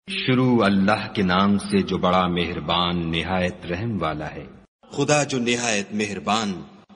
شروع اللہ کے نام سے جو بڑا مہربان نہایت رحم والا ہے۔ خدا جو نہایت مہربان،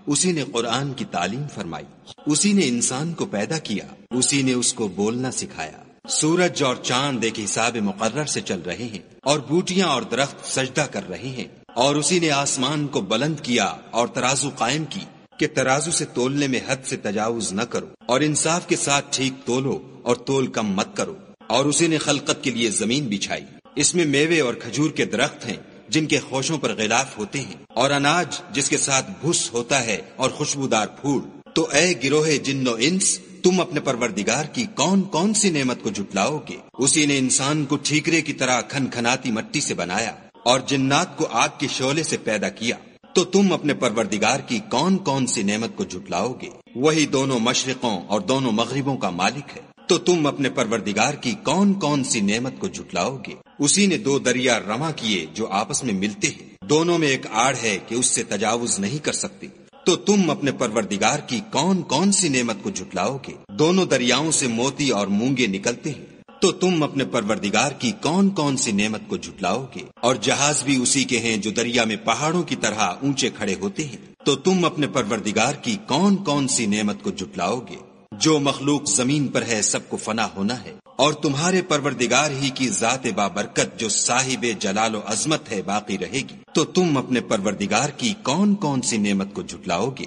اسی نے قرآن کی تعلیم فرمائی، اسی نے انسان کو پیدا کیا، اسی نے اس کو بولنا سکھایا۔ سورج اور چاند ایک حساب مقرر سے چل رہے ہیں، اور بوٹیاں اور درخت سجدہ کر رہے ہیں، اور اسی نے آسمان کو بلند کیا اور ترازو قائم کی کہ ترازو سے تولنے میں حد سے تجاوز نہ کرو، اور انصاف کے ساتھ ٹھیک تولو اور تول کم مت کرو۔ اور اسی نے خلقت کے لیے زمین بچھائی، اس میں میوے اور کھجور کے درخت ہیں جن کے خوشوں پر غلاف ہوتے ہیں، اور اناج جس کے ساتھ بھس ہوتا ہے اور خوشبودار پھول۔ تو اے گروہ جن و انس، تم اپنے پروردگار کی کون کون سی نعمت کو جھٹلاؤ گے؟ اسی نے انسان کو ٹھیکرے کی طرح کھنکھناتی مٹی سے بنایا اور جنات کو آگ کے شعلے سے پیدا کیا۔ تو تم اپنے پروردگار کی کون کون سی نعمت کو جھٹلاؤ گے؟ وہی دونوں مشرقوں اور دونوں مغربوں کا مالک ہے۔ تو تم اپنے پروردگار کی کون کون سی نعمت کو جھٹلاؤ گے؟ اسی نے دو دریا رواں کیے جو آپس میں ملتے ہیں، دونوں میں ایک آڑ ہے کہ اس سے تجاوز نہیں کر سکتے۔ تو تم اپنے پروردگار کی کون کون سی نعمت کو جھٹلاؤ گے؟ دونوں دریاؤں سے موتی اور مونگے نکلتے ہیں۔ تو تم اپنے پروردگار کی کون کون سی نعمت کو جھٹلاؤ گے؟ اور جہاز بھی اسی کے ہیں جو دریا میں پہاڑوں کی طرح اونچے کھڑے ہوتے ہیں۔ تو تم اپنے پروردگار کی کون کون سی نعمت کو جھٹلاؤ گے؟ جو مخلوق زمین پر ہے سب کو فنا ہونا ہے، اور تمہارے پروردگار ہی کی ذات بابرکت جو صاحب جلال و عظمت ہے باقی رہے گی۔ تو تم اپنے پروردگار کی کون کون سی نعمت کو جھٹلاؤ گے؟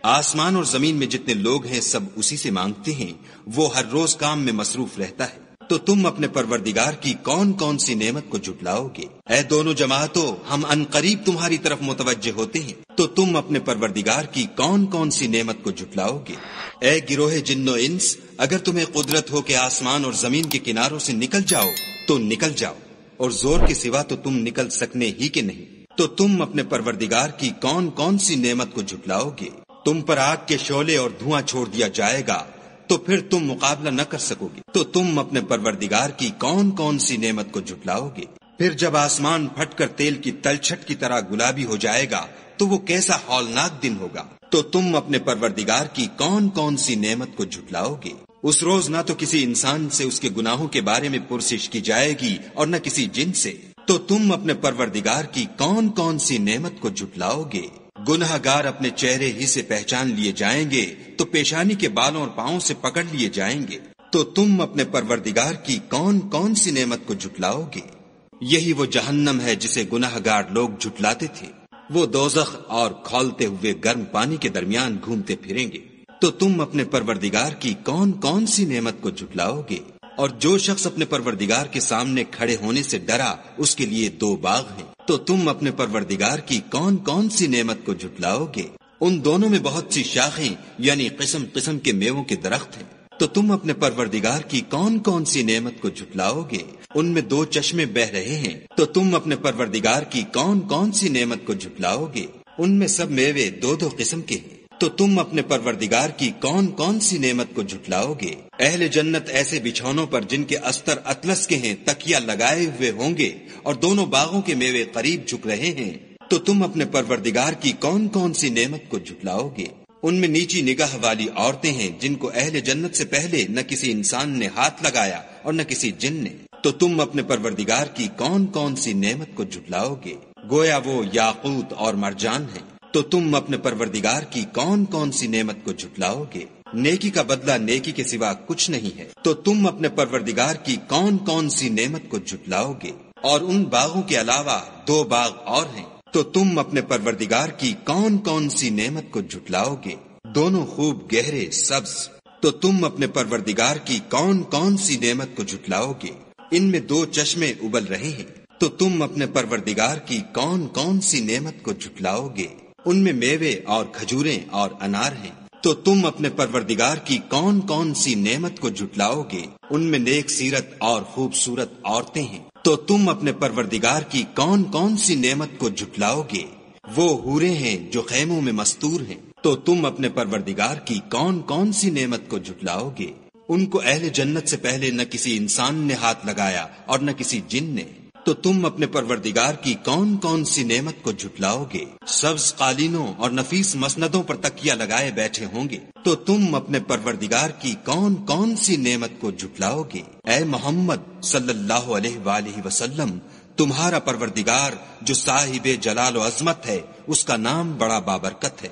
آسمان اور زمین میں جتنے لوگ ہیں سب اسی سے مانگتے ہیں، وہ ہر روز کام میں مصروف رہتا ہے۔ تو تم اپنے پروردگار کی کون کون سی نعمت کو جھٹلاؤ گے؟ اے دونوں جماعتوں، ہم ان قریب تمہاری طرف متوجہ ہوتے ہیں۔ تو تم اپنے پروردگار کی کون کون سی نعمت کو جھٹلاؤ گے؟ اے گروہ جن و انس، اگر تمہیں قدرت ہو کہ آسمان اور زمین کے کناروں سے نکل جاؤ تو نکل جاؤ، اور زور کے سوا تو تم نکل سکنے ہی کے نہیں۔ تو تم اپنے پروردگار کی کون کون سی نعمت کو جھٹلاؤ گے؟ تم پر آگ کے شعلے اور دھواں چھوڑ دیا جائے گا تو پھر تم مقابلہ نہ کر سکو گے۔ تو تم اپنے پروردگار کی کون کون سی نعمت کو جھٹلاؤ گے؟ پھر جب آسمان پھٹ کر تیل کی تلچھٹ کی طرح گلابی ہو جائے گا تو وہ کیسا ہولناک دن ہوگا۔ تو تم اپنے پروردگار کی کون کون سی نعمت کو جھٹلاؤ گے؟ اس روز نہ تو کسی انسان سے اس کے گناہوں کے بارے میں پرسش کی جائے گی اور نہ کسی جن سے۔ تو تم اپنے پروردگار کی کون کون سی نعمت کو جھٹلاؤ گے؟ گنہگار اپنے چہرے ہی سے پہچان لیے جائیں گے تو پیشانی کے بالوں اور پاؤں سے پکڑ لیے جائیں گے۔ تو تم اپنے پروردگار کی کون کون سی نعمت کو جھٹلاؤ گے؟ یہی وہ جہنم ہے جسے گنہگار لوگ جھٹلاتے تھے، وہ دوزخ اور کھولتے ہوئے گرم پانی کے درمیان گھومتے پھریں گے۔ تو تم اپنے پروردگار کی کون کون سی نعمت کو جھٹلاؤ گے؟ اور جو شخص اپنے پروردگار کے سامنے کھڑے ہونے سے ڈرا اس کے لیے دو باغ ہیں۔ تو تم اپنے پروردگار کی کون کون سی نعمت کو جھٹلاؤ گے؟ ان دونوں میں بہت سی شاخیں یعنی قسم قسم کے میووں کے درخت ہیں۔ تو تم اپنے پروردگار کی کون کون سی نعمت کو جھٹلاؤ گے؟ ان میں دو چشمے بہ رہے ہیں۔ تو تم اپنے پروردگار کی کون کون سی نعمت کو جھٹلاؤ گے؟ ان میں سب میوے دو دو قسم کے ہیں۔ تو تم اپنے پروردگار کی کون کون سی نعمت کو جھٹلاؤ گے؟ اہل جنت ایسے بچھونوں پر جن کے استر اطلس کے ہیں تکیا لگائے ہوئے ہوں گے، اور دونوں باغوں کے میوے قریب جھک رہے ہیں۔ تو تم اپنے پروردگار کی کون کون سی نعمت کو جھٹلاؤ گے؟ ان میں نیچی نگاہ والی عورتیں ہیں جن کو اہل جنت سے پہلے نہ کسی انسان نے ہاتھ لگایا اور نہ کسی جن نے۔ تو تم اپنے پروردگار کی کون کون سی نعمت کو جھٹلاؤ گے؟ گویا وہ یاقوت اور مرجان ہیں۔ تو تم اپنے پروردگار کی کون کون سی نعمت کو جھٹلاؤ گے؟ نیکی کا بدلہ نیکی کے سوا کچھ نہیں ہے۔ تو تم اپنے پروردگار کی کون کون سی نعمت کو جھٹلاؤ گے؟ اور ان باغوں کے علاوہ دو باغ اور ہیں۔ تو تم اپنے پروردگار کی کون کون سی نعمت کو جھٹلاؤ گے؟ دونوں خوب گہرے سبز۔ تو تم اپنے پروردگار کی کون کون سی نعمت کو جھٹلاؤ گے؟ ان میں دو چشمے ابل رہے ہیں۔ تو تم اپنے پروردگار کی کون کون سی نعمت کو جھٹلاؤ گے؟ ان میں میوے اور کھجوریں اور انار ہیں۔ تو تم اپنے پروردگار کی کون کون سی نعمت کو جھٹلاؤ گے؟ ان میں نیک سیرت اور خوبصورت عورتیں ہیں۔ تو تم اپنے پروردگار کی کون کون سی نعمت کو جھٹلاؤ گے؟ وہ حوریں ہیں جو خیموں میں مستور ہیں۔ تو تم اپنے پروردگار کی کون کون سی نعمت کو جھٹلاؤ گے؟ ان کو اہل جنت سے پہلے نہ کسی انسان نے ہاتھ لگایا اور نہ کسی جن نے۔ تو تم اپنے پروردگار کی کون کون سی نعمت کو جھٹلاؤ گے؟ سبز قالینوں اور نفیس مسندوں پر تکیہ لگائے بیٹھے ہوں گے۔ تو تم اپنے پروردگار کی کون کون سی نعمت کو جھٹلاؤ گے؟ اے محمد صلی اللہ علیہ وآلہ وسلم، تمہارا پروردگار جو صاحب جلال و عظمت ہے، اس کا نام بڑا بابرکت ہے۔